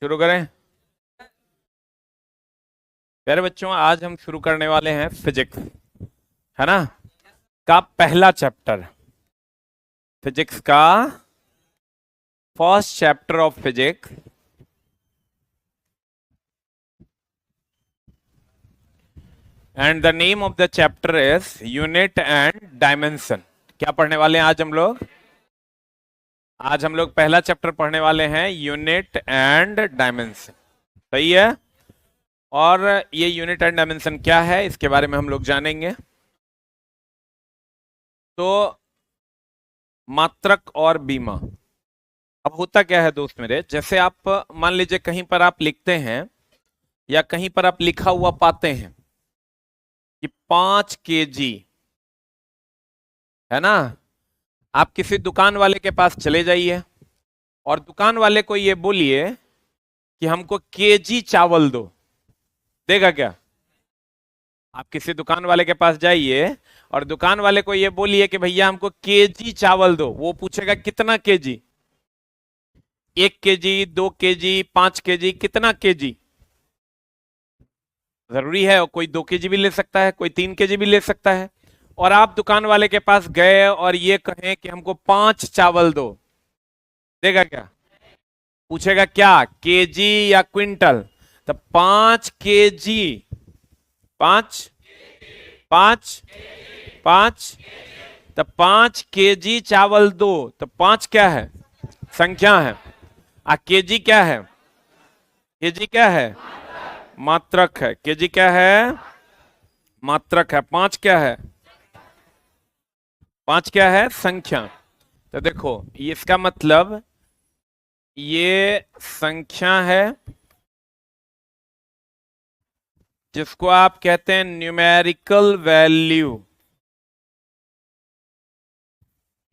शुरू करें। प्यारे बच्चों, आज हम शुरू करने वाले हैं फिजिक्स, है ना, का पहला चैप्टर। फिजिक्स का first chapter of physics. And the name of the chapter is unit and dimension. क्या पढ़ने वाले हैं आज हम लोग? आज हम लोग पहला चैप्टर पढ़ने वाले हैं, यूनिट एंड डायमेंशन। सही है। और ये यूनिट एंड डायमेंशन क्या है, इसके बारे में हम लोग जानेंगे। तो मात्रक और बीमा। अब होता क्या है दोस्त मेरे, जैसे आप मान लीजिए कहीं पर आप लिखते हैं या कहीं पर आप लिखा हुआ पाते हैं कि 5 kg, है ना। आप किसी दुकान वाले के पास चले जाइए और दुकान वाले को ये बोलिए कि हमको केजी चावल दो, देगा क्या? आप किसी दुकान वाले के पास जाइए और दुकान वाले को ये बोलिए कि भैया हमको केजी चावल दो, वो पूछेगा कितना केजी? 1 kg, 2 kg, 5 kg, कितना केजी? जरूरी है, कोई 2 kg भी ले सकता है, कोई 3 kg भी ले सकता है। और आप दुकान वाले के पास गए और ये कहें कि हमको 5 चावल दो, देगा क्या? पूछेगा क्या, केजी या क्विंटल? तो 5 kg, 5 5 5, तो 5 kg चावल दो। तो 5 क्या है? संख्या है। केजी क्या है? केजी क्या है? मात्रक है। केजी क्या है? मात्रक है। 5 क्या है? 5 क्या है? संख्या। तो देखो, ये इसका मतलब ये संख्या है जिसको आप कहते हैं न्यूमेरिकल वैल्यू।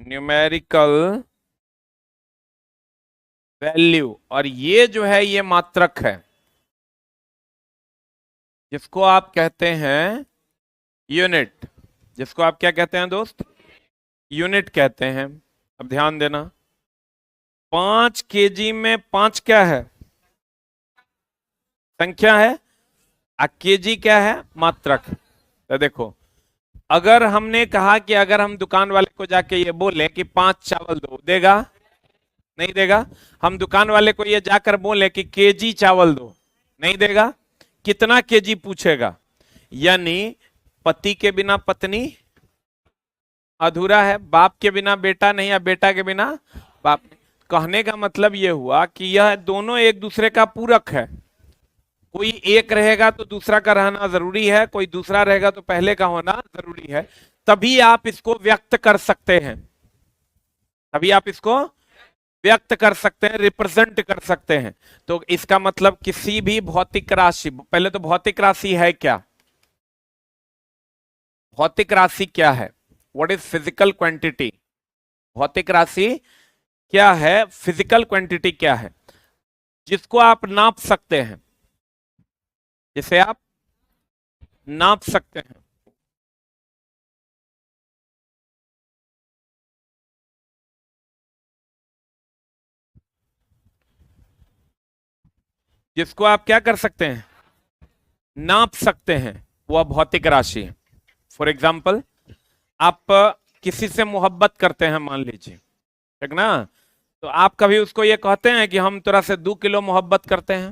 Numerical value. और ये जो है ये मात्रक है जिसको आप कहते हैं यूनिट। जिसको आप क्या कहते हैं दोस्त? यूनिट कहते हैं। अब ध्यान देना, 5 kg में 5 क्या है? संख्या है। केजी क्या है? मात्रक। तो देखो, अगर हमने कहा कि अगर हम दुकान वाले को जाके ये बोले कि 5 चावल दो, देगा? नहीं देगा। हम दुकान वाले को ये जाकर बोले कि केजी चावल दो, नहीं देगा। कितना केजी पूछेगा। यानी पति के बिना पत्नी अधूरा है, बाप के बिना बेटा नहीं, या बेटा के बिना बाप। कहने का मतलब यह हुआ कि यह दोनों एक दूसरे का पूरक है। कोई एक रहेगा तो दूसरा का रहना जरूरी है, कोई दूसरा रहेगा तो पहले का होना जरूरी है। तभी आप इसको व्यक्त कर सकते हैं। तभी आप इसको व्यक्त कर सकते हैं, रिप्रेजेंट कर सकते हैं। तो इसका मतलब किसी भी भौतिक राशि, पहले तो भौतिक राशि है क्या? भौतिक राशि क्या है? What is physical quantity? भौतिक राशि क्या है? फिजिकल क्वांटिटी क्या है? जिसको आप नाप सकते हैं, जिसे आप नाप सकते हैं। जिसको आप क्या कर सकते हैं? नाप सकते हैं, वह भौतिक राशि है। फॉर एग्जाम्पल, आप किसी से मोहब्बत करते हैं मान लीजिए, ठीक ना। तो आप कभी उसको ये कहते हैं कि हम तेरा से 2 किलो मोहब्बत करते हैं?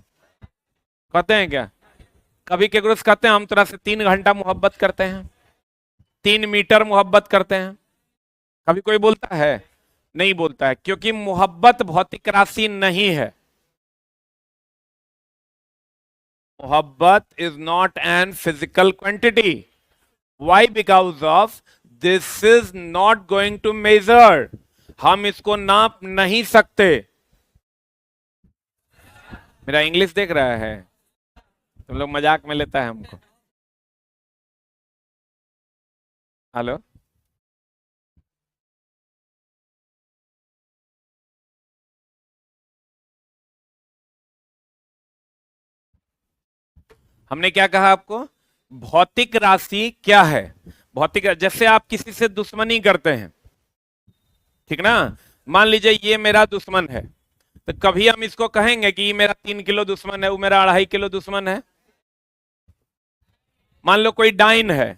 कहते हैं क्या? कभी केकरो से कहते हैं हम तेरा से 3 घंटा मोहब्बत करते हैं, 3 मीटर मोहब्बत करते हैं? कभी कोई बोलता है? नहीं बोलता है, क्योंकि मोहब्बत भौतिक राशि नहीं है। मोहब्बत is not an physical quantity. Why? Because of this is not going to measure. हम इसको नाप नहीं सकते। मेरा इंग्लिश देख रहा है? तुम लोग मजाक में लेता है हमको। हेलो, हमने क्या कहा आपको? भौतिक राशि क्या है? भौतिक, जैसे आप किसी से दुश्मनी करते हैं, ठीक ना। मान लीजिए ये मेरा दुश्मन है, तो कभी हम इसको कहेंगे कि मेरा 3 किलो दुश्मन है, वो मेरा 2.5 किलो दुश्मन है। मान लो कोई डाइन है,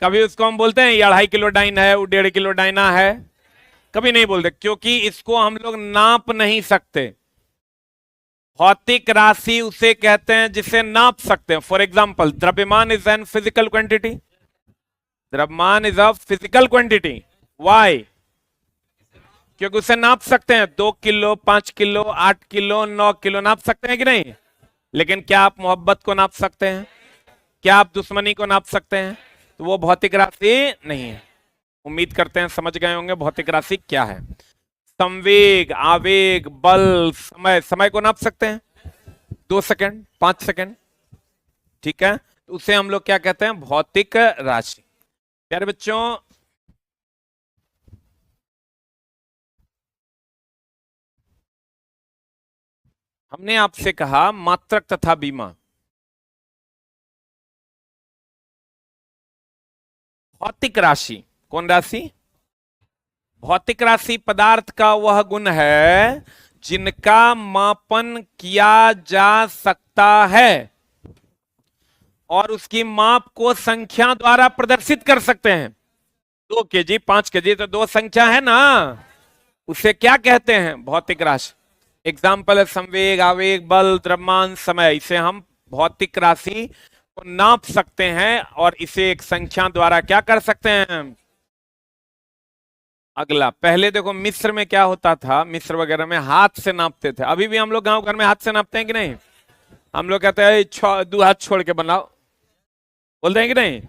कभी उसको हम बोलते हैं ये 2.5 किलो डाइन है, वो 1.5 किलो डाइना है? कभी नहीं बोलते, क्योंकि इसको हम लोग नाप नहीं सकते। भौतिक राशि उसे कहते हैं जिसे नाप सकते हैं। फॉर एग्जाम्पल, द्रव्यमान इज एन फिजिकल क्वांटिटी। द्रव्यमान is a physical quantity. Why? क्योंकि उसे नाप सकते हैं। 2 किलो, 5 किलो, 8 किलो, 9 किलो नाप सकते हैं कि नहीं? लेकिन क्या आप मोहब्बत को नाप सकते हैं? क्या आप दुश्मनी को नाप सकते हैं? तो वो भौतिक राशि नहीं है। उम्मीद करते हैं समझ गए होंगे भौतिक राशि क्या है। संवेग, आवेग, बल, समय। समय को नाप सकते हैं? 2 सेकंड, 5 सेकंड, ठीक है, तो उसे हम लोग क्या कहते हैं? भौतिक राशि। प्यारे बच्चों, हमने आपसे कहा मात्रक तथा बीमा। भौतिक राशि कौन राशि? भौतिक राशि पदार्थ का वह गुण है जिनका मापन किया जा सकता है और उसकी माप को संख्या द्वारा प्रदर्शित कर सकते हैं। 2 kg, 5 kg, तो 2 संख्या है ना, उसे क्या कहते हैं? भौतिक राशि। एग्जाम्पल है संवेग, आवेग, बल, द्रव्यमान, समय। इसे हम भौतिक राशि को नाप सकते हैं और इसे एक संख्या द्वारा क्या कर सकते हैं? अगला, पहले देखो मिस्र में क्या होता था, मिस्र वगैरह में हाथ से नापते थे। अभी भी हम लोग गांव घर में हाथ से नापते हैं कि नहीं? हम लोग कहते हैं 2 हाथ छोड़ के बनाओ, बोलते हैं कि नहीं?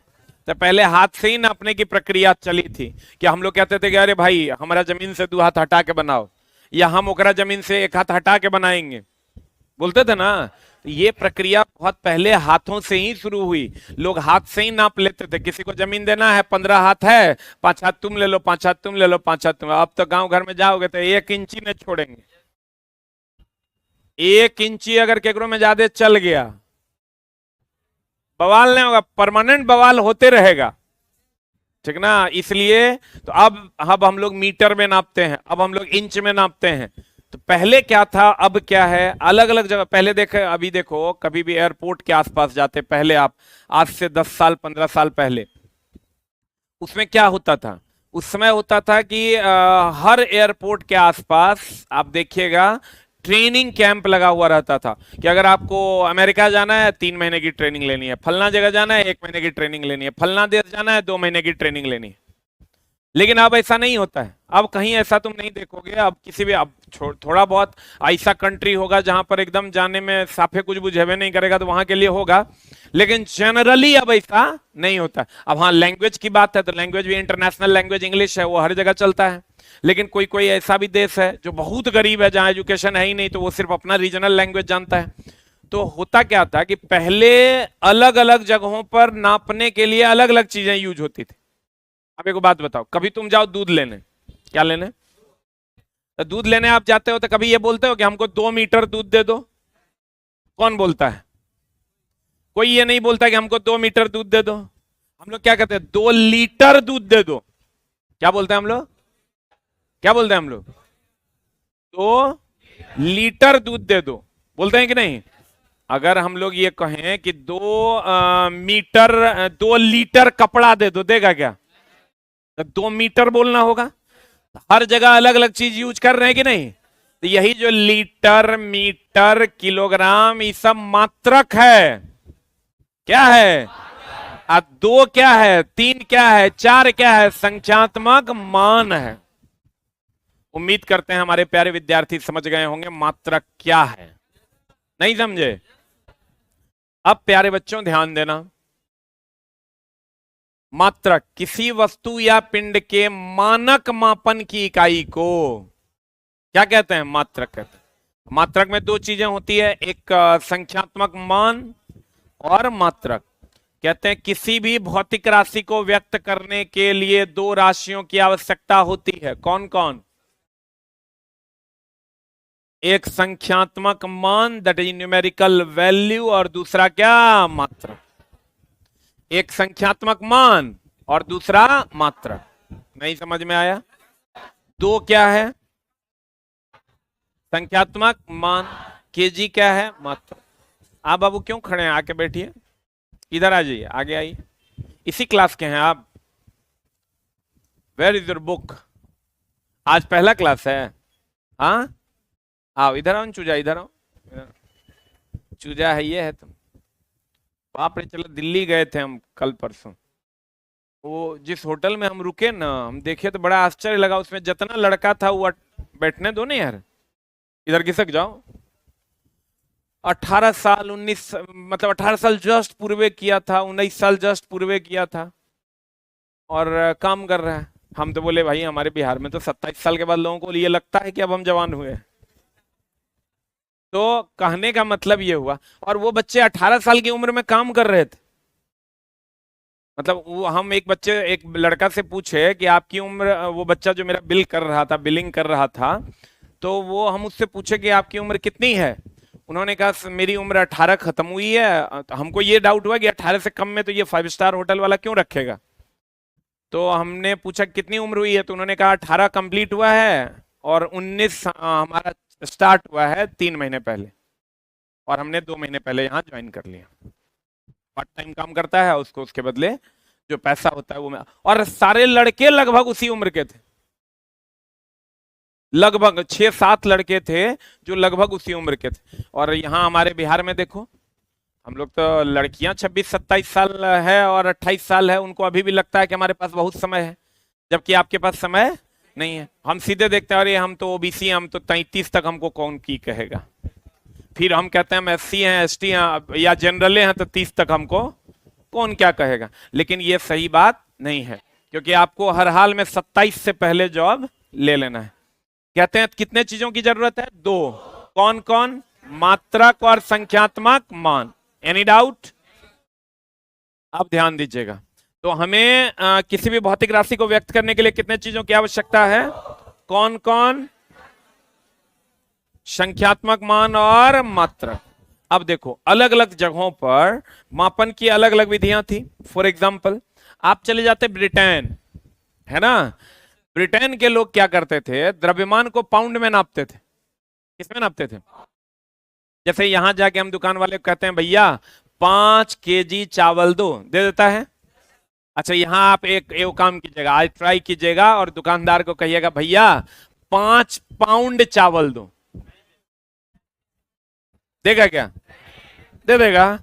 तो पहले हाथ से ही नापने की प्रक्रिया चली थी कि हम लोग कहते थे कि अरे भाई हमारा जमीन से 2 हाथ हटा के बनाओ, या हम ओकरा जमीन से 1 हाथ हटा के बनाएंगे, बोलते थे ना। तो ये प्रक्रिया बहुत पहले हाथों से ही शुरू हुई। लोग हाथ से ही नाप लेते थे। किसी को जमीन देना है, 15 हाथ है, 5 हाथ तुम ले लो, 5 हाथ तुम ले लो, 5 हाथ तुम। अब तो गांव घर में जाओगे तो 1 इंची में छोड़ेंगे। 1 इंची अगर केकरो में ज्यादा चल गया, बवाल नहीं होगा, परमानेंट बवाल होते रहेगा, ठीक ना। इसलिए तो अब हम लोग मीटर में नापते हैं, अब हम लोग इंच में नापते हैं। तो पहले क्या था, अब क्या है, अलग अलग जगह। पहले देखे, अभी देखो, कभी भी एयरपोर्ट के आसपास जाते पहले आप, आज से 10 साल 15 साल पहले, उसमें क्या होता था? उस समय होता था कि हर एयरपोर्ट के आसपास आप देखिएगा ट्रेनिंग कैंप लगा हुआ रहता था कि अगर आपको अमेरिका जाना है 3 महीने की ट्रेनिंग लेनी है, फलना जगह जाना है 1 महीने की ट्रेनिंग लेनी है, फलना देश जाना है 2 महीने की ट्रेनिंग लेनी है। लेकिन अब ऐसा नहीं होता है। अब कहीं ऐसा तुम नहीं देखोगे। अब किसी भी, अब थोड़ा बहुत ऐसा कंट्री होगा जहां पर एकदम जाने में साफे कुछ बुझेवे नहीं करेगा, तो वहां के लिए होगा। लेकिन जनरली अब ऐसा नहीं होता। अब हाँ, लैंग्वेज की बात है तो लैंग्वेज भी इंटरनेशनल लैंग्वेज इंग्लिश है, वो हर जगह चलता है। लेकिन कोई कोई ऐसा भी देश है जो बहुत गरीब है, जहां एजुकेशन है ही नहीं, तो वो सिर्फ अपना रीजनल लैंग्वेज जानता है। तो होता क्या था कि पहले अलग अलग जगहों पर नापने के लिए अलग अलग चीजें यूज होती थी। अब एक बात बताओ, कभी तुम जाओ दूध लेने, क्या लेने, तो दूध लेने आप जाते हो तो कभी ये बोलते हो कि हमको 2 मीटर दूध दे दो? कौन बोलता है? कोई ये नहीं बोलता कि हमको 2 मीटर दूध दे दो। हम लोग क्या कहते हैं? 2 लीटर दूध दे दो। क्या बोलते हैं हम लोग? क्या बोलते हैं हम लोग? 2 लीटर दूध दे दो, बोलते हैं कि नहीं? अगर हम लोग ये कहें कि 2 लीटर कपड़ा दे दो, देगा क्या? तो 2 मीटर बोलना होगा। हर जगह अलग अलग चीज यूज कर रहे हैं कि नहीं? तो यही जो लीटर, मीटर, किलोग्राम, ये सब मात्रक है। क्या है? 2 क्या है, 3 क्या है, 4 क्या है? संख्यात्मक मान है। उम्मीद करते हैं हमारे प्यारे विद्यार्थी समझ गए होंगे मात्रक क्या है। नहीं समझे? अब प्यारे बच्चों ध्यान देना, मात्रक किसी वस्तु या पिंड के मानक मापन की इकाई को क्या कहते हैं? मात्रक कहते हैं। मात्रक में 2 चीजें होती है, एक संख्यात्मक मान और मात्रक। कहते हैं किसी भी भौतिक राशि को व्यक्त करने के लिए 2 राशियों की आवश्यकता होती है। कौन कौन? एक संख्यात्मक मान, दैट इज न्यूमेरिकल वैल्यू, और दूसरा क्या? मात्रक। एक संख्यात्मक मान और दूसरा मात्रक। नहीं समझ में आया? 2 क्या है? संख्यात्मक मान, केजी क्या है? मात्रक। आप बाबू क्यों खड़े हैं? आके बैठिए, इधर आ जाइए, आगे आइए। इसी क्लास के हैं आप? Where is your book? आज पहला क्लास है? हाँ, आओ इधर आओ चूजा, इधर आओ। चूजा है ये है तुम? बाप रे, चलो दिल्ली गए थे हम कल परसों। वो जिस होटल में हम रुके ना, हम देखे तो बड़ा आश्चर्य लगा, उसमें जितना लड़का था वो बैठने दो ना यार, इधर खिसक जाओ। 18 साल 19, मतलब 18 साल जस्ट पूरे किया था, 19 साल जस्ट पूरे किया था और काम कर रहा है। हम तो बोले भाई हमारे बिहार में तो 27 साल के बाद लोगों को ये लगता है कि अब हम जवान हुए। तो कहने का मतलब ये हुआ, और वो बच्चे 18 साल की उम्र में काम कर रहे थे। मतलब वो हम एक लड़का से पूछे कि आपकी उम्र, वो बच्चा जो मेरा बिल कर रहा था, बिलिंग कर रहा था, तो वो हम उससे पूछे कि आपकी उम्र कितनी है। उन्होंने कहा मेरी उम्र 18 खत्म हुई है। तो हमको ये डाउट हुआ कि 18 से कम में तो ये 5 स्टार होटल वाला क्यों रखेगा। तो हमने पूछा कितनी उम्र हुई है, तो उन्होंने कहा 18 कंप्लीट हुआ है और 19 हमारा स्टार्ट हुआ है 3 महीने पहले, और हमने 2 महीने पहले यहाँ ज्वाइन कर लिया। पार्ट टाइम काम करता है, उसको उसके बदले जो पैसा होता है वो मैं। और सारे लड़के लगभग उसी उम्र के थे, लगभग 6-7 लड़के थे जो लगभग उसी उम्र के थे। और यहाँ हमारे बिहार में देखो, हम लोग तो लड़कियां 26-27 साल है और 28 साल है, उनको अभी भी लगता है कि हमारे पास बहुत समय है, जबकि आपके पास समय नहीं है। हम सीधे देखते हैं अरे हम तो ओबीसी, हम तो 33 तक, हमको कौन की कहेगा। फिर हम कहते हैं हम एससी हैं, एसटी हैं या जनरले हैं, तो 30 तक हमको कौन क्या कहेगा। लेकिन ये सही बात नहीं है, क्योंकि आपको हर हाल में 27 से पहले जॉब ले लेना है। कहते हैं कितने चीजों की जरूरत है? 2। कौन कौन? मात्रक और संख्यात्मक मान। Any doubt? अब ध्यान दीजिएगा। तो हमें किसी भी भौतिक राशि को व्यक्त करने के लिए कितने चीजों की आवश्यकता है? कौन कौन? संख्यात्मक मान और मात्रक। अब देखो अलग अलग जगहों पर मापन की अलग अलग विधियां थी। फॉर एग्जाम्पल आप चले जाते ब्रिटेन, है ना, ब्रिटेन के लोग क्या करते थे? द्रव्यमान को पाउंड में नापते थे। किसमें नापते थे? जैसे यहां जाके हम दुकान वाले को कहते हैं भैया 5 केजी चावल दो, दे देता है। अच्छा यहां आप एक काम कीजिएगा, आज ट्राई कीजिएगा और दुकानदार को कहिएगा भैया 5 पाउंड चावल दो, देगा क्या? दे देगा।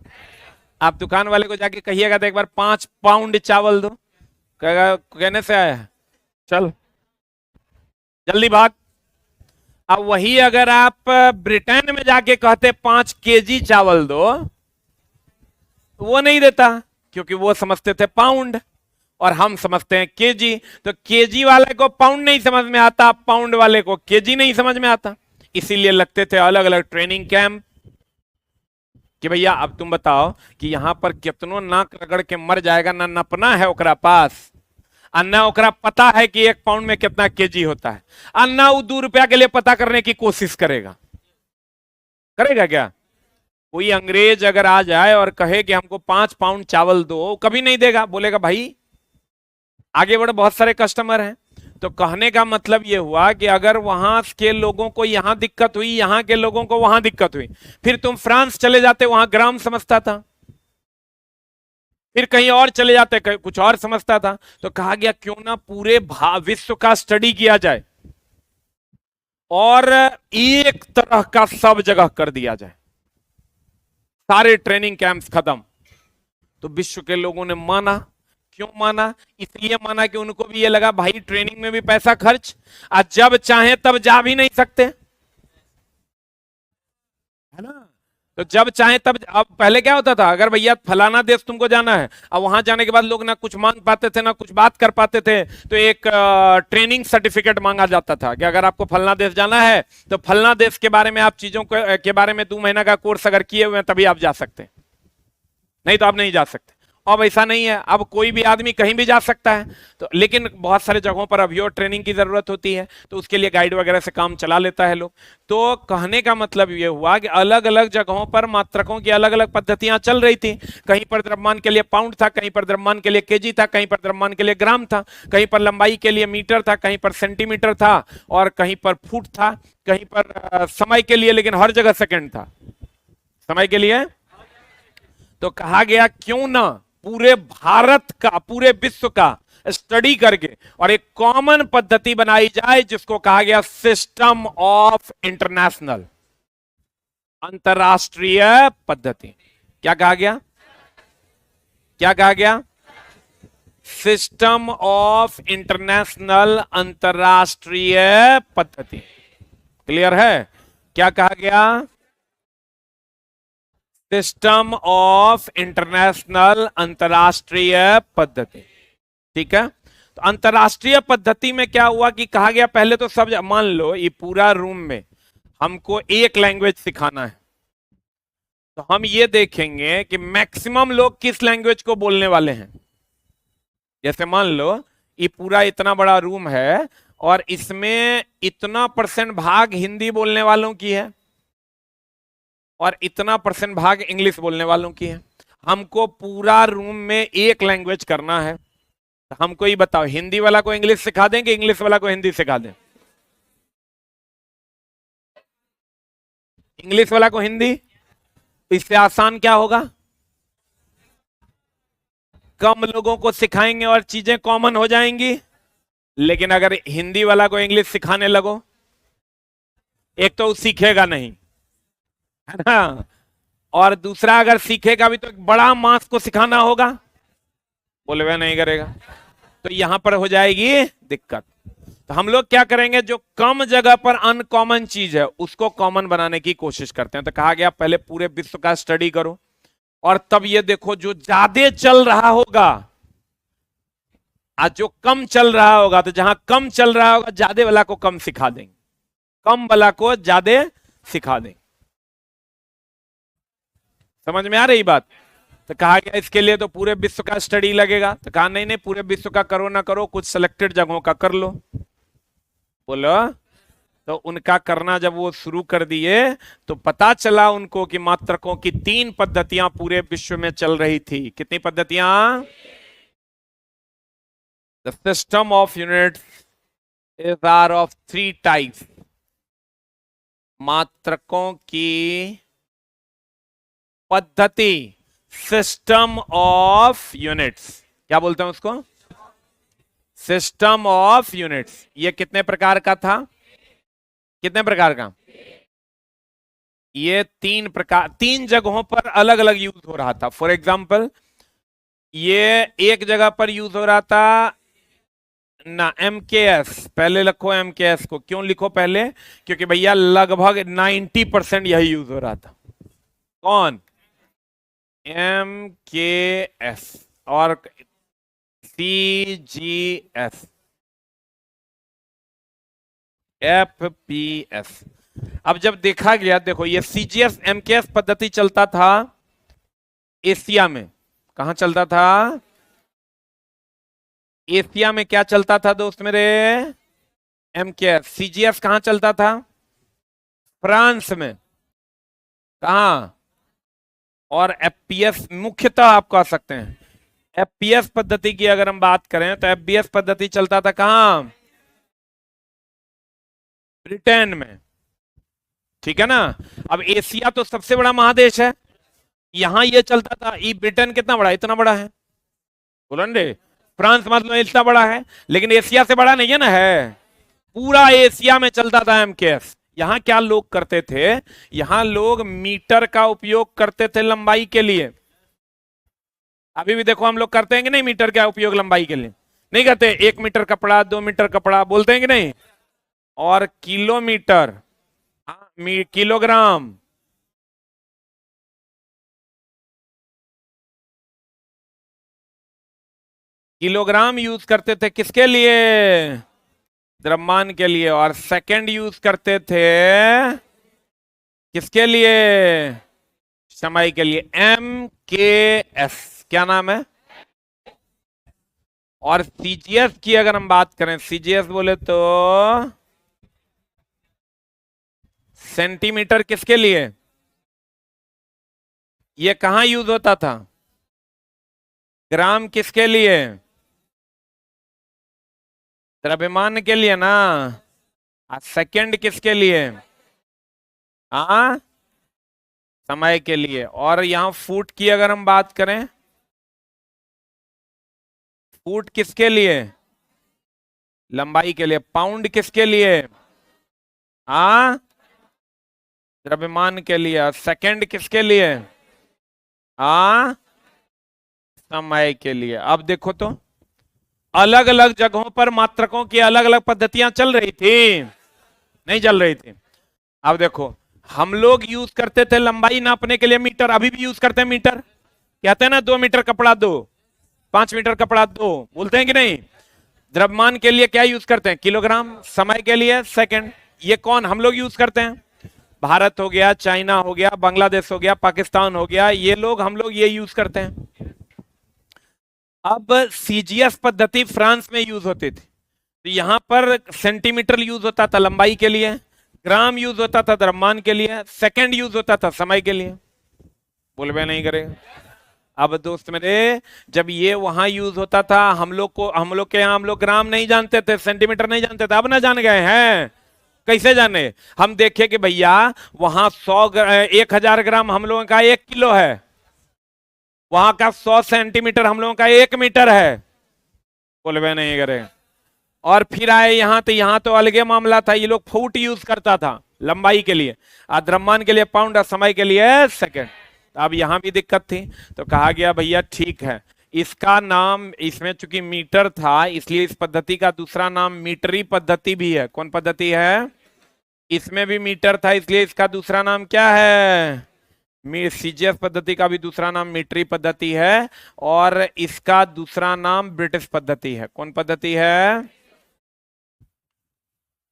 आप दुकान वाले को जाके कहिएगा तो एक बार 5 पाउंड चावल दो, कहेगा कहने से आया है, चल जल्दी भाग। अब वही अगर आप ब्रिटेन में जाके कहते 5 केजी चावल दो, तो वो नहीं देता, क्योंकि वो समझते थे पाउंड और हम समझते हैं केजी। तो केजी वाले को पाउंड नहीं समझ में आता, पाउंड वाले को केजी नहीं समझ में आता। इसीलिए लगते थे अलग अलग ट्रेनिंग कैंप कि भैया अब तुम बताओ कि यहां पर कितनों नाक रगड़ के मर जाएगा, ना नपना है ओकरा पास, अन्ना ओकरा पता है कि 1 पाउंड में कितना केजी होता है, अन्ना वो 2 रुपया के लिए पता करने की कोशिश करेगा। करेगा क्या? कोई अंग्रेज अगर आ जाए और कहे कि हमको 5 पाउंड चावल दो, कभी नहीं देगा, बोलेगा भाई आगे बढ़, बहुत सारे कस्टमर हैं। तो कहने का मतलब यह हुआ कि अगर वहां के लोगों को यहां दिक्कत हुई, यहां के लोगों को वहां दिक्कत हुई, फिर तुम फ्रांस चले जाते, वहां ग्राम समझता था, फिर कहीं और चले जाते कुछ और समझता था। तो कहा गया क्यों ना पूरे विश्व का स्टडी किया जाए और एक तरह का सब जगह कर दिया जाए, सारे ट्रेनिंग कैंप्स खत्म। तो विश्व के लोगों ने माना। क्यों माना? इसलिए माना कि उनको भी ये लगा भाई ट्रेनिंग में भी पैसा खर्च, और जब चाहे तब जा भी नहीं सकते, है ना। तो जब चाहे तब, अब पहले क्या होता था, अगर भैया फलाना देश तुमको जाना है, अब वहां जाने के बाद लोग ना कुछ मांग पाते थे ना कुछ बात कर पाते थे, तो एक ट्रेनिंग सर्टिफिकेट मांगा जाता था कि अगर आपको फलना देश जाना है तो फलना देश के बारे में आप चीजों के बारे में 2 महीना का कोर्स अगर किए हुए हैं तभी आप जा सकते हैं, नहीं तो आप नहीं जा सकते। अब ऐसा नहीं है, अब कोई भी आदमी कहीं भी जा सकता है। तो लेकिन बहुत सारे जगहों पर अभी और ट्रेनिंग की जरूरत होती है, तो उसके लिए गाइड वगैरह से काम चला लेता है लोग। तो कहने का मतलब ये हुआ कि अलग अलग जगहों पर मात्रकों की अलग अलग पद्धतियां चल रही थी। कहीं पर द्रव्यमान के लिए पाउंड था, कहीं पर द्रव्यमान के लिए केजी था, कहीं पर द्रव्यमान के लिए ग्राम था, कहीं पर लंबाई के लिए मीटर था, कहीं पर सेंटीमीटर था, और कहीं पर फुट था, कहीं पर समय के लिए, लेकिन हर जगह सेकंड था समय के लिए। तो कहा गया क्यों ना पूरे भारत का, पूरे विश्व का स्टडी करके और एक कॉमन पद्धति बनाई जाए, जिसको कहा गया सिस्टम ऑफ इंटरनेशनल, अंतरराष्ट्रीय पद्धति। क्या कहा गया? क्या कहा गया? सिस्टम ऑफ इंटरनेशनल, अंतरराष्ट्रीय पद्धति। क्लियर है? क्या कहा गया? सिस्टम ऑफ इंटरनेशनल, अंतरराष्ट्रीय पद्धति। ठीक है। तो अंतरराष्ट्रीय पद्धति में क्या हुआ कि कहा गया, पहले तो सब, मान लो ये पूरा रूम में हमको एक लैंग्वेज सिखाना है, तो हम ये देखेंगे कि मैक्सिमम लोग किस लैंग्वेज को बोलने वाले हैं। जैसे मान लो ये पूरा इतना बड़ा रूम है और इसमें इतना % भाग हिंदी बोलने वालों की है और इतना % भाग इंग्लिश बोलने वालों की है। हमको पूरा रूम में एक लैंग्वेज करना है, तो हमको ये बताओ, हिंदी वाला को इंग्लिश सिखा दें कि इंग्लिश वाला को हिंदी सिखा दें? इंग्लिश वाला को हिंदी। इससे आसान क्या होगा? कम लोगों को सिखाएंगे और चीजें कॉमन हो जाएंगी। लेकिन अगर हिंदी वाला को इंग्लिश सिखाने लगो, एक तो सीखेगा नहीं, है ना, और दूसरा अगर सीखेगा भी तो एक बड़ा मास को सिखाना होगा, बोले वह नहीं करेगा, तो यहां पर हो जाएगी दिक्कत। तो हम लोग क्या करेंगे, जो कम जगह पर अनकॉमन चीज है उसको कॉमन बनाने की कोशिश करते हैं। तो कहा गया पहले पूरे विश्व का स्टडी करो और तब ये देखो जो ज्यादा चल रहा होगा, आज जो कम चल रहा होगा, तो जहां कम चल रहा होगा ज्यादा वाला को कम सिखा देंगे, कम वाला को ज्यादा सिखा देंगे। समझ में आ रही बात? तो कहा गया इसके लिए तो पूरे विश्व का स्टडी लगेगा। तो कहा नहीं नहीं, पूरे विश्व का करो ना करो, कुछ सिलेक्टेड जगहों का कर लो। बोलो। तो उनका करना जब वो शुरू कर दिए तो पता चला उनको कि मात्रकों की 3 पद्धतियां पूरे विश्व में चल रही थी। कितनी पद्धतियां? The system of units is are of 3 types. मात्रकों की पद्धति, सिस्टम ऑफ यूनिट्स। क्या बोलते हैं उसको? System of units. ये कितने प्रकार का था? कितने प्रकार का? ये 3 प्रकार, 3 जगहों पर अलग अलग यूज हो रहा था। फॉर एग्जाम्पल, ये एक जगह पर यूज हो रहा था ना, MKS। पहले लिखो MKS को। क्यों लिखो पहले? क्योंकि भैया लगभग 90% यही यूज हो रहा था। कौन? MKS और CGS, FPS। अब जब देखा गया, देखो ये CGS MKS पद्धति चलता था एशिया में। कहां चलता था? एशिया में। क्या चलता था दोस्त मेरे? MKS। CGS कहां चलता था? फ्रांस में। कहां? और FPS मुख्यतः आप कह सकते हैं। FPS पद्धति की अगर हम बात करें तो FPS पद्धति चलता था कहां? ब्रिटेन में। ठीक है ना। अब एशिया तो सबसे बड़ा महादेश है, यहां ये चलता था। ये ब्रिटेन कितना बड़ा? इतना बड़ा है। बोलन रे, फ्रांस मतलब इतना बड़ा है, लेकिन एशिया से बड़ा नहीं है ना, है। पूरा एशिया में चलता था MKS। यहां क्या लोग करते थे? यहां लोग मीटर का उपयोग करते थे लंबाई के लिए। अभी भी देखो हम लोग करते हैं कि नहीं मीटर का उपयोग लंबाई के लिए? नहीं करते। 1 मीटर कपड़ा, 2 मीटर कपड़ा बोलते हैं कि नहीं? और किलोमीटर, किलोग्राम, किलोग्राम यूज करते थे किसके लिए? द्रव्यमान के लिए। और सेकंड यूज करते थे किसके लिए? समय के लिए। MKS। क्या नाम है? और सीजीएस की अगर हम बात करें, सीजीएस बोले तो सेंटीमीटर किसके लिए, ये कहां यूज होता था, ग्राम किसके लिए, द्रव्यमान के लिए ना, सेकंड किसके लिए, हाँ समय के लिए। और यहां फुट की अगर हम बात करें, फुट किसके लिए, लंबाई के लिए। पाउंड किसके लिए, हाँ द्रव्यमान के लिए। सेकंड किसके लिए, हाँ समय के लिए। अब देखो तो अलग अलग जगहों पर मात्रकों की अलग अलग पद्धतियां चल रही थी, नहीं चल रही थी। अब देखो हम लोग यूज करते थे लंबाई नापने के लिए मीटर, अभी भी यूज करते हैं मीटर। कहते हैं ना 2 मीटर कपड़ा दो, 5 मीटर कपड़ा दो, बोलते हैं कि नहीं। द्रव्यमान के लिए क्या यूज करते हैं, किलोग्राम। समय के लिए सेकंड। ये कौन हम लोग यूज करते हैं, भारत हो गया, चाइना हो गया, बांग्लादेश हो गया, पाकिस्तान हो गया, ये लोग हम लोग ये यूज करते हैं। अब सीजीएस पद्धति फ्रांस में यूज होती थी, तो यहां पर सेंटीमीटर यूज होता था लंबाई के लिए, ग्राम यूज होता था द्रव्यमान के लिए, सेकंड यूज होता था समय के लिए। बोलबे नहीं करेगा। अब दोस्त मेरे, जब ये वहां यूज होता था, हम लोग के यहाँ हम लोग ग्राम नहीं जानते थे, सेंटीमीटर नहीं जानते थे, अब ना जान गए हैं। कैसे जाने, हम देखे कि भैया वहां 1000 ग्राम हम लोगों का 1 किलो है, वहां का 100 सेंटीमीटर हम लोगों का 1 मीटर है। बोलबे नहीं करे। और फिर आए यहां, तो यहां तो अलगे मामला था, ये लोग फुट यूज करता था लंबाई के लिए, और द्रव्यमान के लिए पाउंड, और समय के लिए सेकंड। अब यहां भी दिक्कत थी, तो कहा गया भैया ठीक है, इसका नाम, इसमें चूंकि मीटर था इसलिए इस पद्धति का दूसरा नाम मीटरी पद्धति भी है। कौन पद्धति है, इसमें भी मीटर था इसलिए इसका दूसरा नाम क्या है, सीजीएस पद्धति का भी दूसरा नाम मीटरी पद्धति है, और इसका दूसरा नाम ब्रिटिश पद्धति है। कौन पद्धति है,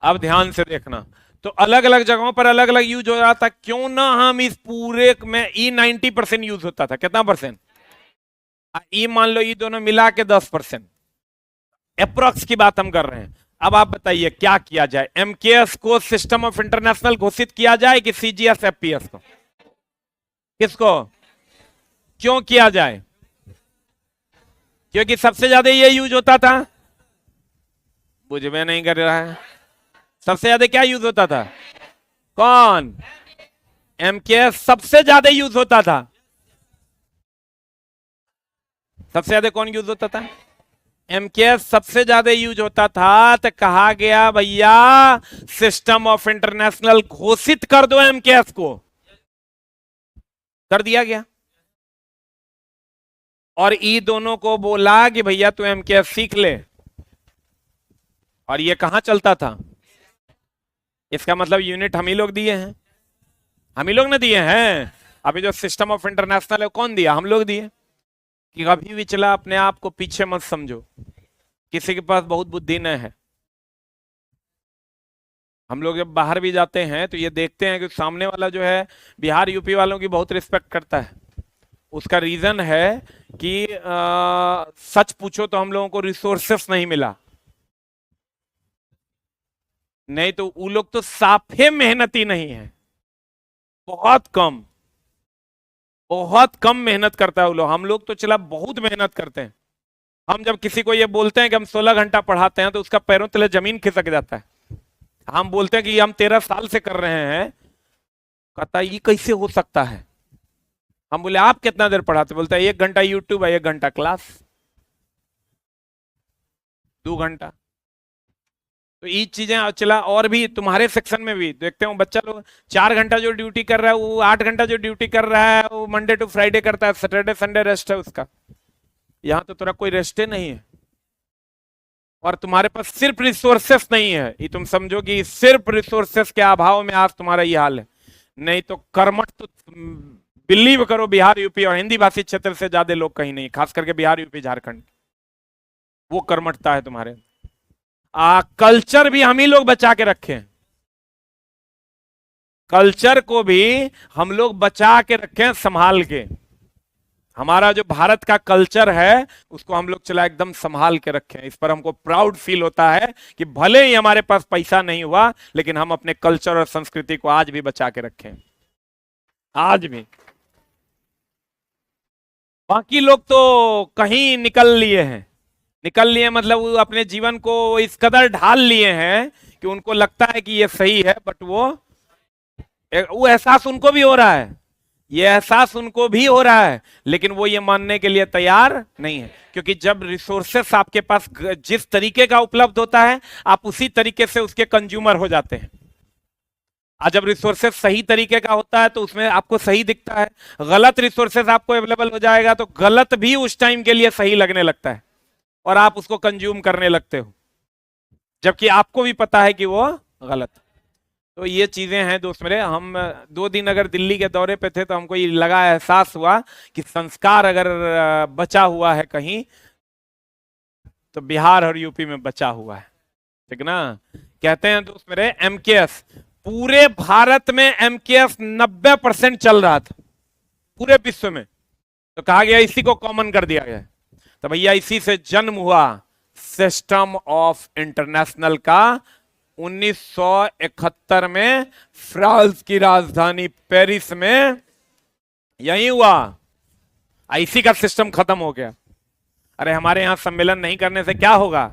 अब ध्यान से देखना। तो अलग अलग जगहों पर अलग अलग यूज हो रहा था, क्यों ना हम इस पूरे में E 90% यूज होता था। कितना परसेंट, ई मान लो, ये दोनों मिला के 10%, अप्रोक्स की बात हम कर रहे हैं। अब आप बताइए क्या किया जाए, एमकेएस को सिस्टम ऑफ इंटरनेशनल घोषित किया जाए कि सीजीएस एफपीएस को, किसको, क्यों किया जाए, क्योंकि सबसे ज्यादा ये यूज होता था। बुझ में नहीं कर रहा है, सबसे ज्यादा क्या यूज होता था, कौन, एमकेएस सबसे ज्यादा यूज होता था। सबसे ज्यादा कौन यूज होता था, एमकेएस सबसे ज्यादा यूज होता था। तो कहा गया भैया सिस्टम ऑफ इंटरनेशनल घोषित कर दो एमकेएस को, कर दिया गया। और ई दोनों को बोला कि भैया तू एमकेएस सीख ले। और ये कहां चलता था, इसका मतलब यूनिट हम ही लोग दिए हैं, हम ही लोग ने दिए हैं। अभी जो सिस्टम ऑफ इंटरनेशनल है कौन दिया, हम लोग दिए। कि कभी भी चला अपने आप को पीछे मत समझो, किसी के पास बहुत बुद्धि न है। हम लोग जब बाहर भी जाते हैं तो ये देखते हैं कि सामने वाला जो है बिहार यूपी वालों की बहुत रिस्पेक्ट करता है। उसका रीजन है कि सच पूछो तो हम लोगों को रिसोर्सेस नहीं मिला, नहीं तो वो लोग तो साफे मेहनती नहीं है, बहुत कम, बहुत कम मेहनत करता है वो लोग। हम लोग तो चला बहुत मेहनत करते हैं। हम जब किसी को ये बोलते हैं कि हम 16 घंटा पढ़ाते हैं तो उसका पैरों तले जमीन खिसक जाता है। हम बोलते हैं कि हम 13 साल से कर रहे हैं, कहता ये कैसे हो सकता है। हम बोले आप कितना देर पढ़ाते, बोलता है 1 घंटा यूट्यूब है, 1 घंटा क्लास, 2 घंटा। तो ये चीजें चला। और भी तुम्हारे सेक्शन में भी देखते हो बच्चा लोग 4 घंटा जो ड्यूटी कर रहा है, वो 8 घंटा जो ड्यूटी कर रहा है वो मंडे टू फ्राइडे करता है, सैटरडे संडे रेस्ट है उसका। यहां तो तेरा कोई रेस्ट नहीं है। और तुम्हारे पास सिर्फ रिसोर्सेस नहीं है, ये तुम समझो कि सिर्फ रिसोर्सेस के अभाव में आज तुम्हारा ये हाल है। नहीं तो कर्मठ तो बिलीव करो, बिहार यूपी और हिंदी भाषी क्षेत्र से ज्यादा लोग कहीं नहीं, खास करके बिहार यूपी झारखंड, वो कर्मठता है तुम्हारे। कल्चर भी हम ही लोग बचा के रखे हैं, कल्चर को भी हम लोग बचा के रखे हैं, संभाल के। हमारा जो भारत का कल्चर है उसको हम लोग चला एकदम संभाल के रखे हैं। इस पर हमको प्राउड फील होता है कि भले ही हमारे पास पैसा नहीं हुआ लेकिन हम अपने कल्चर और संस्कृति को आज भी बचा के रखें, आज भी। बाकी लोग तो कहीं निकल लिए मतलब वो अपने जीवन को इस कदर ढाल लिए हैं कि उनको लगता है कि ये सही है, बट वो एहसास उनको भी हो रहा है, ये एहसास उनको भी हो रहा है, लेकिन वो ये मानने के लिए तैयार नहीं है। क्योंकि जब रिसोर्सेस आपके पास जिस तरीके का उपलब्ध होता है आप उसी तरीके से उसके कंज्यूमर हो जाते हैं। आज जब रिसोर्सेस सही तरीके का होता है तो उसमें आपको सही दिखता है, गलत रिसोर्सेस आपको अवेलेबल हो जाएगा तो गलत भी उस टाइम के लिए सही लगने लगता है और आप उसको कंज्यूम करने लगते हो, जबकि आपको भी पता है कि वो गलत। तो ये चीजें हैं दोस्त मेरे। हम 2 दिन अगर दिल्ली के दौरे पे थे तो हमको ये लगा, एहसास हुआ कि संस्कार अगर बचा हुआ है कहीं तो बिहार और यूपी में बचा हुआ है, ठीक ना। कहते हैं दोस्त मेरे एमकेएस, पूरे भारत में एमकेएस 90% चल रहा था पूरे विश्व में, तो कहा गया इसी को कॉमन कर दिया गया। तो भैया इसी से जन्म हुआ सिस्टम ऑफ इंटरनेशनल का 1971 में फ्रांस की राजधानी पेरिस में, यही हुआ। इसी का सिस्टम खत्म हो गया। अरे हमारे यहां सम्मेलन नहीं करने से क्या होगा,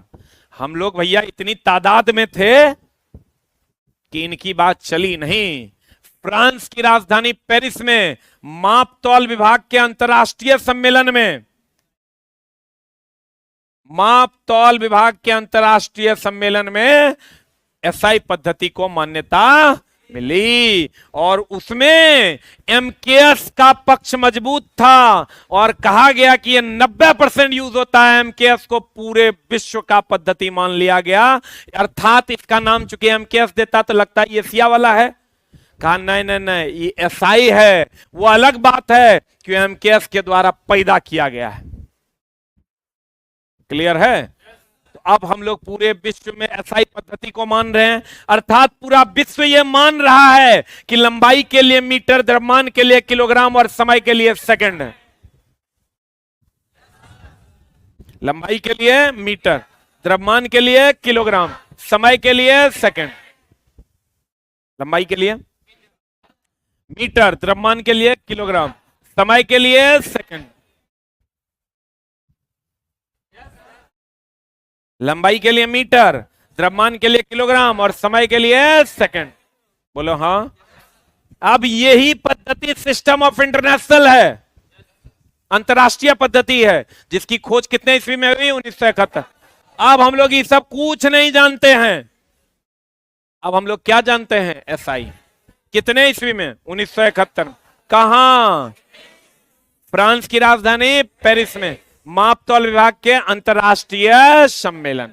हम लोग भैया इतनी तादाद में थे कि इनकी बात चली नहीं। फ्रांस की राजधानी पेरिस में माप तौल विभाग के अंतर्राष्ट्रीय सम्मेलन में, माप तौल विभाग के अंतर्राष्ट्रीय सम्मेलन में एसआई पद्धति को मान्यता मिली और उसमें एमकेएस का पक्ष मजबूत था और कहा गया कि ये 90% यूज होता है एमकेएस को, पूरे विश्व का पद्धति मान लिया गया। अर्थात इसका नाम चूंकि एमकेएस देता तो लगता है एशिया वाला है, कहा नहीं नहीं नहीं ये एसआई है, वो अलग बात है कि एमकेएस के द्वारा पैदा किया गया है। क्लियर है। तो अब हम लोग पूरे विश्व में एसआई पद्धति को मान रहे हैं, अर्थात पूरा विश्व ये मान रहा है कि लंबाई के लिए मीटर, द्रव्यमान के लिए किलोग्राम और समय के लिए सेकंड है। लंबाई के लिए मीटर, द्रव्यमान के लिए किलोग्राम, समय के लिए सेकंड। लंबाई के लिए मीटर, द्रव्यमान के लिए किलोग्राम, समय के लिए सेकंड। लंबाई के लिए मीटर, द्रव्यमान के लिए किलोग्राम और समय के लिए सेकंड। बोलो हाँ। अब यही पद्धति सिस्टम ऑफ इंटरनेशनल है, अंतरराष्ट्रीय पद्धति है, जिसकी खोज कितने ईस्वी में हुई? 1971। अब हम लोग ये सब कुछ नहीं जानते हैं। अब हम लोग क्या जानते हैं? एसआई। कितने ईस्वी में? 1971। कहां? फ्रांस की राजधानी पेरिस में माप तौल विभाग के अंतरराष्ट्रीय सम्मेलन।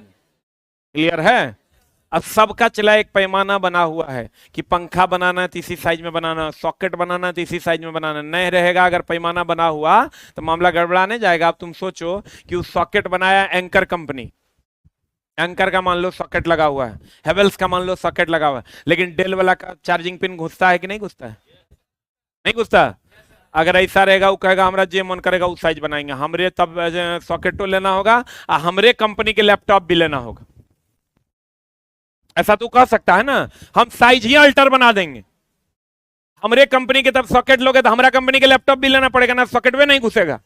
क्लियर है। अब सबका चला एक पैमाना बना हुआ है कि पंखा बनाना है तो इसी साइज में बनाना, सॉकेट बनाना है तो इसी साइज में बनाना। नहीं रहेगा अगर पैमाना बना हुआ तो मामला गड़बड़ाने जाएगा। अब तुम सोचो कि उस सॉकेट बनाया एंकर कंपनी, एंकर का मान लो सॉकेट लगा हुआ है, हेवेल्स का मान लो सॉकेट लगा हुआ है, लेकिन डेल वाला का चार्जिंग पिन घुसता है कि नहीं घुसता है? नहीं घुसता। अगर ऐसा रहेगा वो कहेगा हमारा जे मन करेगा उस साइज बनाएंगे, हमरे तब सॉकेटो लेना होगा और हमरे कंपनी के लैपटॉप भी लेना होगा। ऐसा तो कह सकता है ना, हम साइज ही अल्टर बना देंगे। हमरे कंपनी के तब सॉकेट लोगे तो हमारा कंपनी के लैपटॉप भी लेना पड़ेगा ना, सॉकेट में नहीं घुसेगा।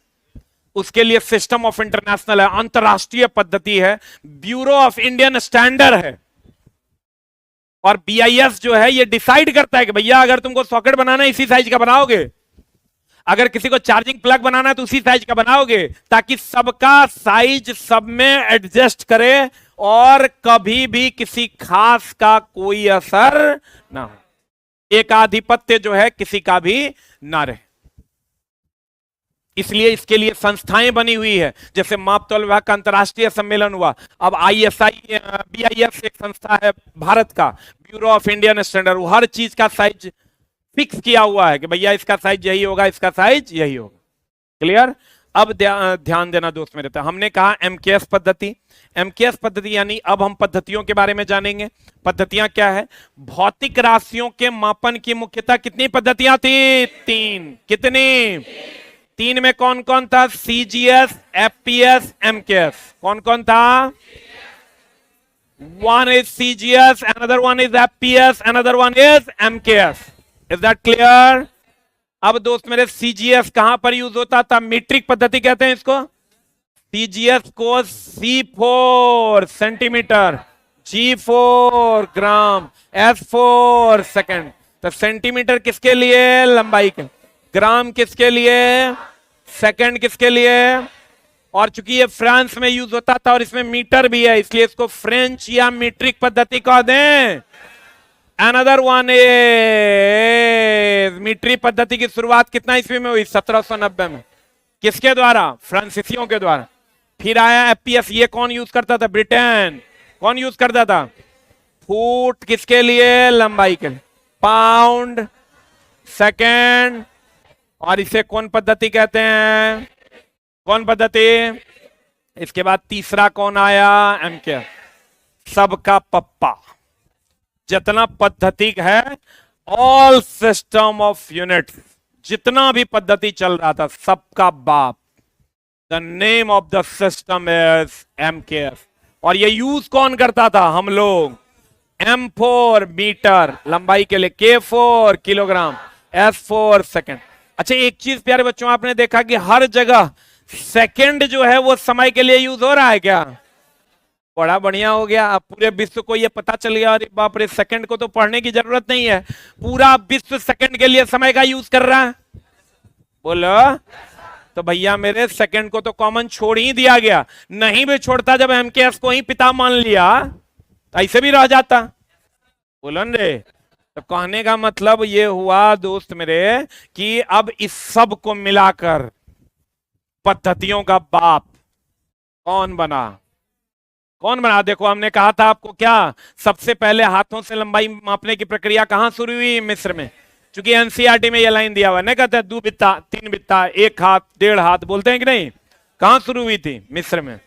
उसके लिए सिस्टम ऑफ इंटरनेशनल है, अंतरराष्ट्रीय पद्धति है, ब्यूरो ऑफ इंडियन स्टैंडर्ड है। और बीआईएस जो है ये डिसाइड करता है कि भैया अगर तुमको सॉकेट बनाना है इसी साइज का बनाओगे, अगर किसी को चार्जिंग प्लग बनाना है तो उसी साइज का बनाओगे, ताकि सबका साइज सब में एडजस्ट करे और कभी भी किसी खास का कोई असर ना हो, एकाधिपत्य जो है किसी का भी ना रहे। इसलिए इसके लिए संस्थाएं बनी हुई है, जैसे माप तौल विभाग का अंतरराष्ट्रीय सम्मेलन हुआ। अब आईएसआई बीआईएस एक संस्था है भारत का, ब्यूरो ऑफ इंडियन स्टैंडर्ड, वो हर चीज का साइज फिक्स किया हुआ है कि भैया इसका साइज यही होगा, इसका साइज यही होगा। क्लियर। अब ध्यान देना दोस्त मेरे, हमने कहा एमकेएस पद्धति। एमकेएस पद्धति यानी अब हम पद्धतियों के बारे में जानेंगे। पद्धतियां क्या है? भौतिक राशियों के मापन की मुख्यतः कितनी पद्धतियां थी? 3। कितनी? तीन में कौन कौन था? CGS, FPS, MKS. कौन कौन था? One is CGS, another one is FPS, another one is MKS. Is that clear? अब दोस्त मेरे सीजीएस कहां पर यूज होता था? मीट्रिक पद्धति कहते हैं इसको। सीजीएस को C4 सेंटीमीटर, G4 ग्राम, S4 सेकंड। तो सेंटीमीटर किसके लिए? लंबाई के। ग्राम किसके लिए? सेकंड किसके लिए? और चूंकि ये फ्रांस में यूज होता था और इसमें मीटर भी है, इसलिए इसको फ्रेंच या मीट्रिक पद्धति कह दें। अनदर वन इज मीट्रिक पद्धति की शुरुआत कितना ईस्वी में हुई? 1790 में। किसके द्वारा? फ्रांसीसियों के द्वारा। फिर आया एफपीएस। ये कौन यूज करता था? ब्रिटेन। कौन यूज करता था? फुट किसके लिए? लंबाई के लिए। Pound second. और इसे कौन पद्धति कहते हैं? कौन पद्धति? इसके बाद तीसरा कौन आया? एमके। सबका पप्पा। जितना पद्धति है, ऑल सिस्टम ऑफ यूनिट्स, जितना भी पद्धति चल रहा था, सबका बाप। The name of the system is MKS. और ये यूज कौन करता था? हम लोग। M4 मीटर लंबाई के लिए, K4 किलोग्राम, S4 सेकंड। अच्छा, एक चीज प्यारे बच्चों, आपने देखा कि हर जगह सेकंड जो है वो समय के लिए यूज हो रहा है क्या? बड़ा बढ़िया हो गया। अब पूरे विश्व को ये पता चल गया, अरे बाप रे, सेकंड को तो पढ़ने की जरूरत नहीं है, पूरा विश्व सेकंड के लिए समय का यूज कर रहा है। बोलो तो भैया मेरे, सेकंड को तो कॉमन छोड़ ही दिया गया। नहीं भी छोड़ता, जब एमकेएस को ही पिता मान लिया, ऐसे भी रह जाता। बोलो रे। तो कहने का मतलब ये हुआ दोस्त मेरे कि अब इस सब को मिलाकर पद्धतियों का बाप कौन बना? कौन बना? देखो, हमने कहा था आपको क्या, सबसे पहले हाथों से लंबाई मापने की प्रक्रिया कहां शुरू हुई? मिस्र में। क्योंकि एनसीईआरटी में ये लाइन दिया हुआ है, नहीं कहते 2 बित्ता 3 बित्ता 1 हाथ 1.5 हाथ, बोलते हैं कि नहीं? कहां शुरू हुई थी? मिस्र में।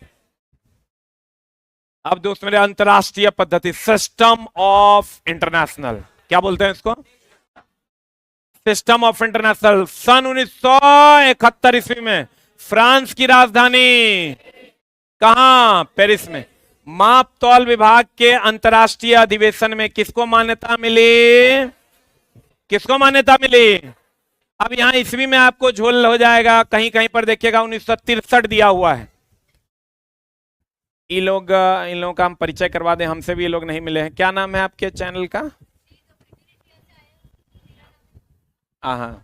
अब दोस्त मेरे, अंतरराष्ट्रीय पद्धति, सिस्टम ऑफ इंटरनेशनल, क्या बोलते हैं इसको? सिस्टम ऑफ इंटरनेशनल, सन 1971 ईस्वी में फ्रांस की राजधानी कहां? पेरिस में। माप तौल विभाग के अंतरराष्ट्रीय अधिवेशन में किसको मान्यता मिली? किसको मान्यता मिली? अब यहां ईस्वी में आपको झोल हो जाएगा, कहीं कहीं पर देखिएगा 1963 दिया हुआ है। इन लोगों का हम परिचय करवा दें, हमसे भी ये लोग नहीं मिले हैं। क्या नाम है आपके चैनल का? हाँ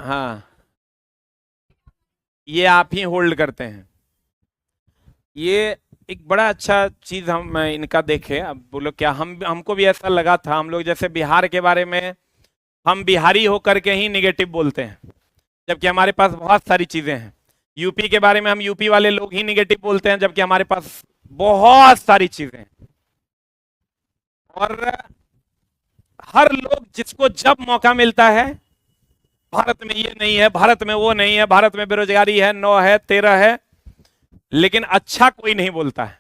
हाँ, ये आप ही होल्ड करते हैं। ये एक बड़ा अच्छा चीज हम इनका देखे। अब बोलो क्या, हमको भी ऐसा लगा था। हम लोग जैसे बिहार के बारे में, हम बिहारी होकर के ही निगेटिव बोलते हैं, जबकि हमारे पास बहुत सारी चीजें हैं। यूपी के बारे में हम यूपी वाले लोग ही निगेटिव बोलते हैं, जबकि हमारे पास बहुत सारी चीजें हैं। और हर लोग जिसको जब मौका मिलता है, भारत में ये नहीं है, भारत में वो नहीं है, भारत में बेरोजगारी है, 9 है, 13 है, लेकिन अच्छा कोई नहीं बोलता है।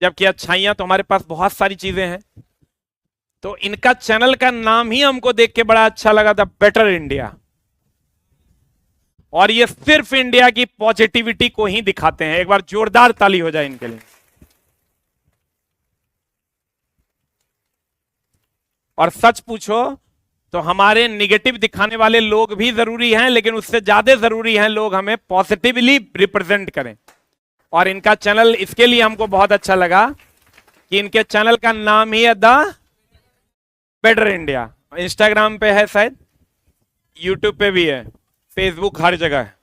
जबकि अच्छाइयां तो हमारे पास बहुत सारी चीजें हैं। तो इनका चैनल का नाम ही हमको देख के बड़ा अच्छा लगा था, बेटर इंडिया। और ये सिर्फ इंडिया की पॉजिटिविटी को ही दिखाते हैं। एक बार जोरदार ताली हो जाए इनके लिए। और सच पूछो तो हमारे निगेटिव दिखाने वाले लोग भी जरूरी हैं, लेकिन उससे ज्यादा जरूरी हैं लोग हमें पॉजिटिवली रिप्रेजेंट करें। और इनका चैनल इसके लिए हमको बहुत अच्छा लगा कि इनके चैनल का नाम ही है द बेटर इंडिया। इंस्टाग्राम पे है शायद, यूट्यूब पे भी है, फेसबुक, हर जगह है।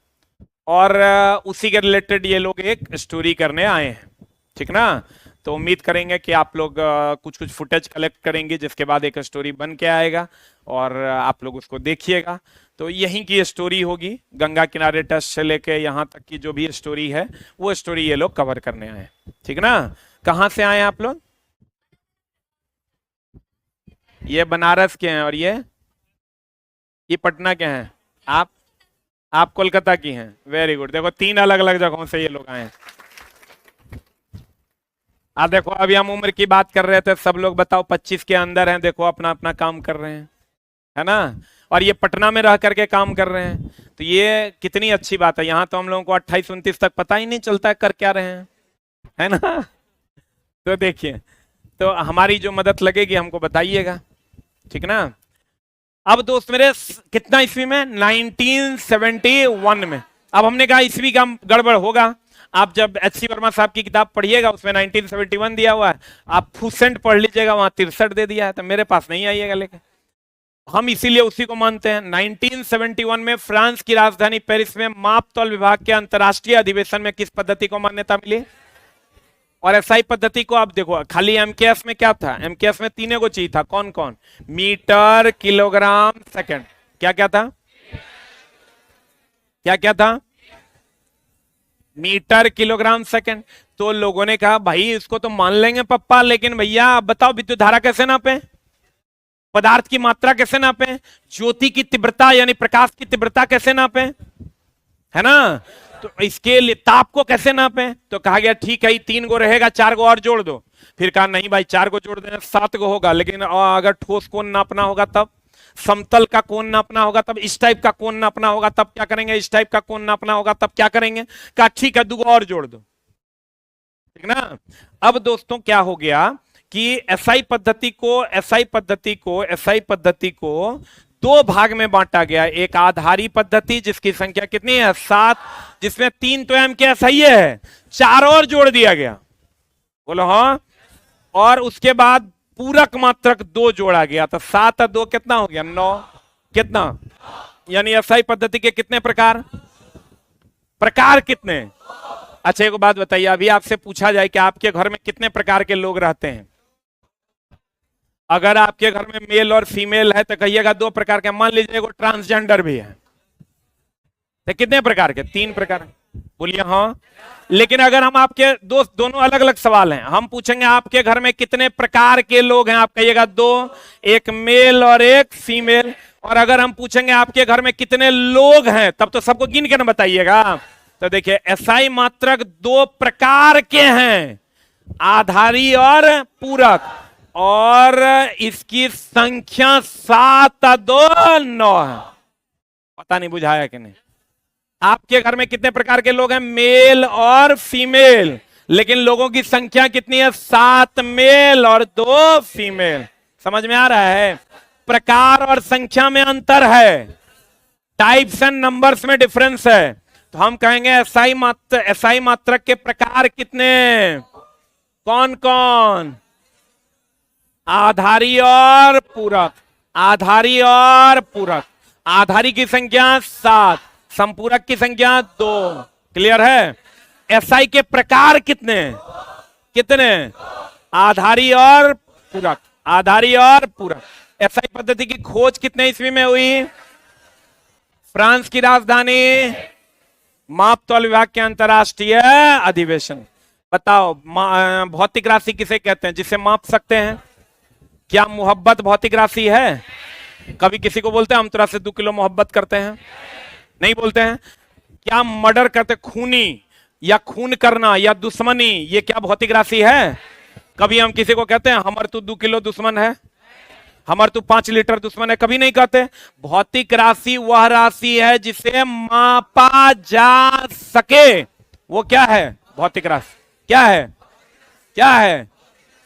और उसी के रिलेटेड ये लोग एक स्टोरी करने आए हैं, ठीक ना? तो उम्मीद करेंगे कि आप लोग कुछ कुछ फुटेज कलेक्ट करेंगे, जिसके बाद एक स्टोरी बन के आएगा और आप लोग उसको देखिएगा। तो यहीं की स्टोरी होगी, गंगा किनारे टच से लेके यहाँ तक की जो भी स्टोरी है, वो स्टोरी ये लोग कवर करने आए, ठीक ना? कहाँ से आए आप लोग? ये बनारस के हैं और ये पटना के हैं। आप कोलकाता की हैं। Very good. देखो 3 अलग अलग जगहों से ये लोग आए हैं। देखो, अभी हम उम्र की बात कर रहे थे, सब लोग बताओ 25 के अंदर हैं, देखो अपना अपना काम कर रहे हैं। है ना, और ये पटना में रह करके काम कर रहे हैं, तो ये कितनी अच्छी बात है। यहाँ तो हम लोगों को 28-29 तक पता ही नहीं चलता है कर क्या रहे हैं, है ना। तो देखिए, तो हमारी जो मदद लगेगी हमको बताइएगा, ठीक ना। अब दोस्त मेरे कितना ईस्वी में, 1971 में। अब हमने कहा ईस्वी का गड़बड़ होगा, आप जब एच.सी. वर्मा साहब की किताब पढ़िएगा उसमें 1971 दिया हुआ है, आप फुसेंट पढ़ लीजिएगा, वहां 63 दे दिया है, तो मेरे पास नहीं आइएगा लेके, हम इसीलिए उसी को मानते हैं। 1971 में फ्रांस की राजधानी पेरिस में माप तौल विभाग के अंतरराष्ट्रीय अधिवेशन में किस पद्धति को मान्यता मिली। और एसआई पद्धति को आप देखो, खाली एमकेएस में क्या था, एमकेएस में तीनों को चाहिए था, कौन कौन, मीटर, किलोग्राम, सेकंड, क्या क्या था, क्या क्या था, मीटर, किलोग्राम, सेकंड। तो लोगों ने कहा भाई इसको तो मान लेंगे पप्पा, लेकिन भैया आप बताओ विद्युत धारा कैसे नापे, पदार्थ की मात्रा कैसे नापे, ज्योति की तीव्रता यानी प्रकाश की तीव्रता कैसे नापे, है ना, तो इसके लिए ताप को कैसे नापे। तो कहा गया ठीक है 3 गो रहेगा, 4 गो और जोड़ दो। फिर कहा नहीं भाई 4 गो जोड़ देना 7 गो होगा, लेकिन अगर ठोस कोण नापना होगा तब, समतल का कोण नापना होगा तब, इस टाइप का कोण नापना होगा तब क्या करेंगे, इस टाइप का कोण नापना होगा तब क्या करेंगे। कहा ठीक है 2 गो और जोड़ दो, ठीक ना। अब दोस्तों क्या हो गया कि एसआई पद्धति को 2 भाग में बांटा गया। एक आधारी पद्धति जिसकी संख्या कितनी है 7, जिसमें 3 तो एम के सही है, 4 और जोड़ दिया गया, बोलो हाँ। और उसके बाद पूरक मात्रक 2 जोड़ा गया, तो 7 और 2 कितना हो गया 9, कितना, यानी एसआई पद्धति के कितने प्रकार, प्रकार कितने। अच्छा एक बात बताइए, अभी आपसे पूछा जाए कि आपके घर में कितने प्रकार के लोग रहते हैं, अगर आपके घर में मेल और फीमेल है तो कहिएगा 2 प्रकार के, मान लीजिए वो ट्रांसजेंडर भी है तो कितने प्रकार के, 3 प्रकार, बोलिए हाँ। लेकिन अगर हम आपके दोस्त, दोनों अलग अलग सवाल हैं, हम पूछेंगे आपके घर में कितने प्रकार के लोग हैं, आप कहिएगा 2, एक मेल और एक फीमेल। और अगर हम पूछेंगे आपके घर में कितने लोग हैं, तब तो सबको गिन के ना बताइएगा। तो देखिए एसआई मात्रक 2 प्रकार के हैं, आधारी और पूरक, और इसकी संख्या 7 2 9 है। पता नहीं बुझाया कि नहीं। आपके घर में कितने प्रकार के लोग हैं, मेल और फीमेल, लेकिन लोगों की संख्या कितनी है, 7 मेल और 2 फीमेल। समझ में आ रहा है, प्रकार और संख्या में अंतर है, टाइप्स एंड नंबर्स में डिफरेंस है। तो हम कहेंगे एसआई मात्रक के प्रकार कितने, कौन कौन, आधारी और पूरक, आधारी और पूरक। आधारी की संख्या 7, संपूरक की संख्या 2, क्लियर है। एसआई के प्रकार कितने, कितने, आधारी और पूरक, आधारी और पूरक। एसआई पद्धति की खोज कितने ईस्वी में हुई, फ्रांस की राजधानी, माप तौल विभाग के अंतरराष्ट्रीय अधिवेशन। बताओ भौतिक राशि किसे कहते हैं, जिसे माप सकते हैं। क्या मोहब्बत भौतिक राशि है, कभी किसी को बोलते हैं हम तेरा से 2 किलो मोहब्बत करते हैं, नहीं बोलते हैं। क्या मर्डर करते, खूनी या खून करना या दुश्मनी, ये क्या भौतिक राशि है। कभी हम किसी को कहते हैं हमर तू 2 किलो दुश्मन है, हमर तू 5 लीटर दुश्मन है, कभी नहीं कहते। भौतिक राशि वह राशि है जिसे मापा जा सके, वो क्या है भौतिक राशि, क्या है, क्या है।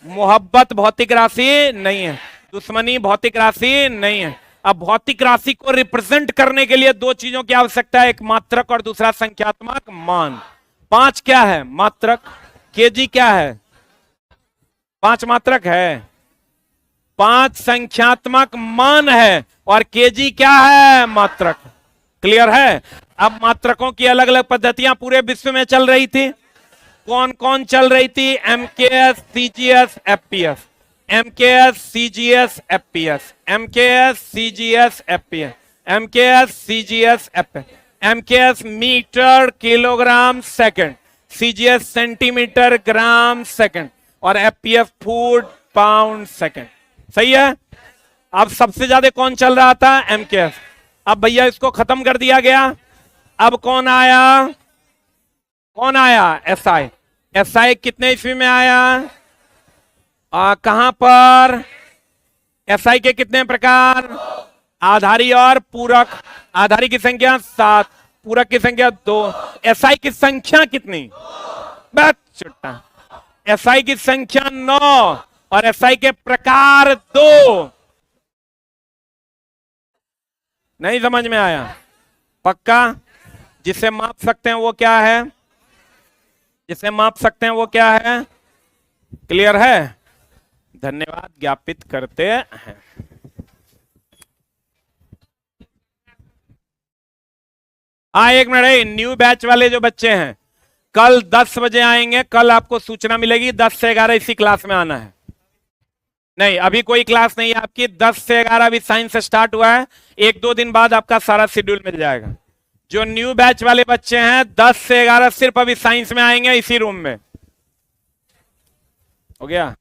मोहब्बत भौतिक राशि नहीं है, दुश्मनी भौतिक राशि नहीं है। अब भौतिक राशि को रिप्रेजेंट करने के लिए 2 चीजों की आवश्यकता है, एक मात्रक और दूसरा संख्यात्मक मान। 5 क्या है मात्रक, केजी क्या है, 5 मात्रक है, 5 संख्यात्मक मान है, और केजी क्या है मात्रक। क्लियर है। अब मात्रकों की अलग अलग पद्धतियां पूरे विश्व में चल रही थी, कौन कौन चल रही थी, MKS, CGS, FPS, MKS, CGS, FPS, MKS, CGS, FPS, MKS, CGS, FPS. MKS metre, kilogram, second, CGS centimetre, gram, second, और एफपीएस फुट, पाउंड, सेकंड। सही है। अब सबसे ज्यादा कौन चल रहा था, एमकेएस। अब भैया इसको खत्म कर दिया गया, अब कौन आया, कौन आया, एसआई। एसआई कितने ईस्वी में आया, कहां पर, एसआई के कितने प्रकार, आधारी और पूरक। आधारी की संख्या 7, पूरक की संख्या 2। एसआई की संख्या कितनी? बस छुट्टा। एसआई की संख्या 9 और एसआई के प्रकार 2। नहीं समझ में आया? पक्का? जिसे माप सकते हैं वो क्या है? जिसे माप सकते हैं वो क्या है? क्लियर है? धन्यवाद ज्ञापित करते हैं। एक मिनट, न्यू बैच वाले जो बच्चे हैं कल 10 बजे आएंगे। कल आपको सूचना मिलेगी 10 से 11 इसी क्लास में आना है। नहीं, अभी कोई क्लास नहीं है आपकी। 10 से 11 अभी साइंस स्टार्ट हुआ है। 1-2 दिन बाद आपका सारा शेड्यूल मिल जाएगा। जो न्यू बैच वाले बच्चे हैं 10 से 11 सिर्फ अभी साइंस में आएंगे इसी रूम में। हो गया?